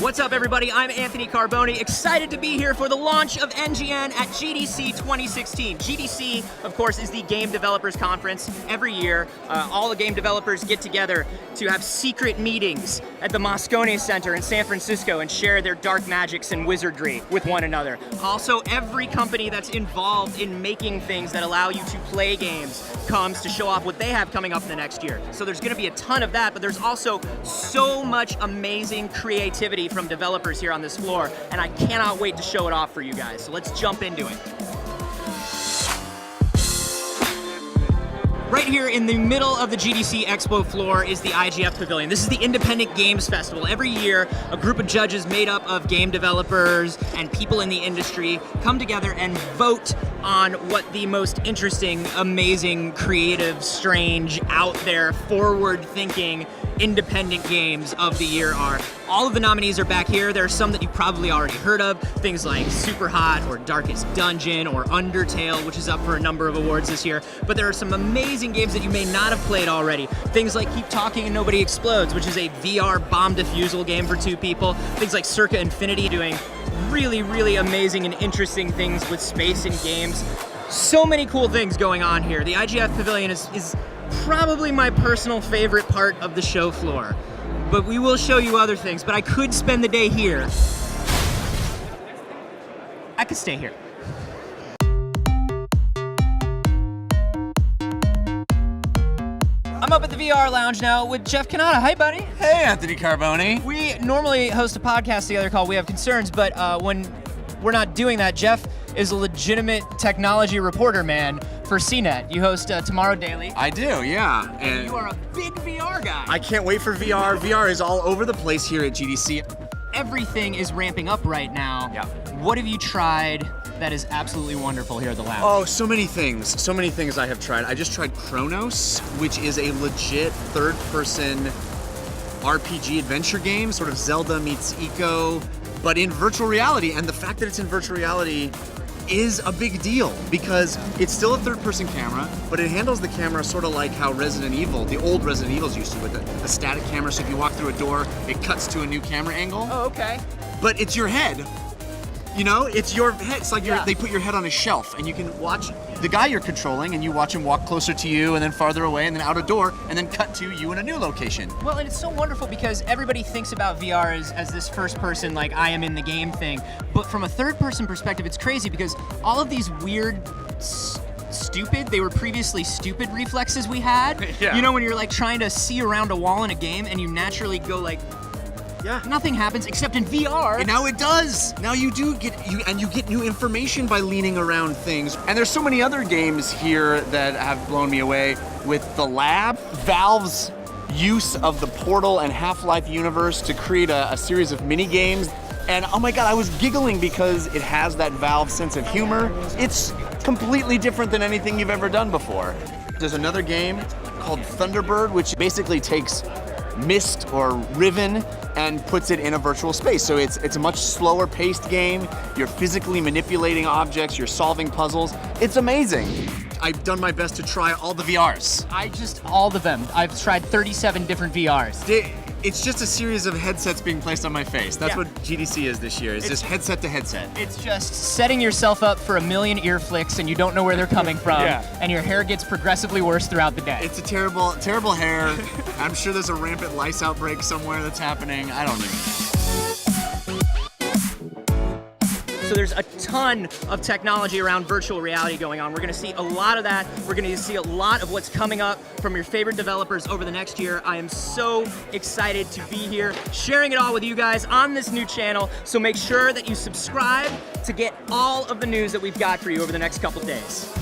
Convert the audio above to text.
What's up, everybody? I'm Anthony Carboni, excited to be here for the launch of NGN at GDC 2016. GDC, of course, is the Game Developers Conference. Every year, all the game developers get together to have secret meetings at the Moscone Center in San Francisco and share their dark magics and wizardry with one another. Also, every company that's involved in making things that allow you to play games comes to show off what they have coming up in the next year. So there's going to be a ton of that, but there's also so much amazing creativity from developers here on this floor, and I cannot wait to show it off for you guys. So let's jump into it. Right here in the middle of the GDC Expo floor is the IGF Pavilion. This is the Independent Games Festival. Every year, a group of judges made up of game developers and people in the industry come together and vote on what the most interesting, amazing, creative, strange, out there, forward-thinking, independent games of the year are. All of the nominees are back here. There are some that you've probably already heard of, things like Super Hot or Darkest Dungeon or Undertale, which is up for a number of awards this year. But there are some amazing games that you may not have played already. Things like Keep Talking and Nobody Explodes, which is a VR bomb defusal game for two people. Things like Circa Infinity, doing really, really amazing and interesting things with space and games. So many cool things going on here. The IGF Pavilion is probably my personal favorite part of the show floor. But we will show you other things, but I could spend the day here. I could stay here. I'm up at the VR lounge now with Jeff Kanata. Hi, buddy. Hey, Anthony Carboni. We normally host a podcast together called We Have Concerns, but when we're not doing that, Jeff is a legitimate technology reporter, man, for CNET. You host Tomorrow Daily. I do, yeah. And you are a big VR guy. I can't wait for VR. VR is all over the place here at GDC. Everything is ramping up right now. Yeah. What have you tried that is absolutely wonderful here at the lab? Oh, so many things. So many things I have tried. I just tried Chronos, which is a legit third-person RPG adventure game, sort of Zelda meets Ico, but in virtual reality. And the fact that it's in virtual reality is a big deal because it's still a third-person camera, but it handles the camera sort of like how Resident Evil, the old Resident Evils used to, with a static camera. So if you walk through a door, it cuts to a new camera angle. Oh, okay. But it's your head. You know, it's your head. It's like they put your head on a shelf, and you can watch the guy you're controlling, and you watch him walk closer to you, and then farther away, and then out a door, and then cut to you in a new location. Well, and it's so wonderful because everybody thinks about VR as this first-person, like, I am in the game thing. But from a third-person perspective, it's crazy because all of these weird, they were previously stupid reflexes we had. Yeah. You know, when you're, like, trying to see around a wall in a game, and you naturally go, like, yeah. Nothing happens except in VR. And now it does. Now you do get you get new information by leaning around things. And there's so many other games here that have blown me away with the lab. Valve's use of the Portal and Half-Life universe to create a series of mini games. And oh my God, I was giggling because it has that Valve sense of humor. It's completely different than anything you've ever done before. There's another game called Thunderbird, which basically takes Myst or Riven and puts it in a virtual space. So it's a much slower paced game. You're physically manipulating objects, you're solving puzzles. It's amazing. I've done my best to try all the VRs. All of them. I've tried 37 different VRs. It's just a series of headsets being placed on my face. That's what GDC is this year. It's just headset to headset. It's just setting yourself up for a million ear flicks and you don't know where they're coming from, and your hair gets progressively worse throughout the day. It's a terrible, terrible hair. I'm sure there's a rampant lice outbreak somewhere that's happening. I don't know. So there's a ton of technology around virtual reality going on. We're going to see a lot of that. We're going to see a lot of what's coming up from your favorite developers over the next year. I am so excited to be here, sharing it all with you guys on this new channel. So make sure that you subscribe to get all of the news that we've got for you over the next couple days.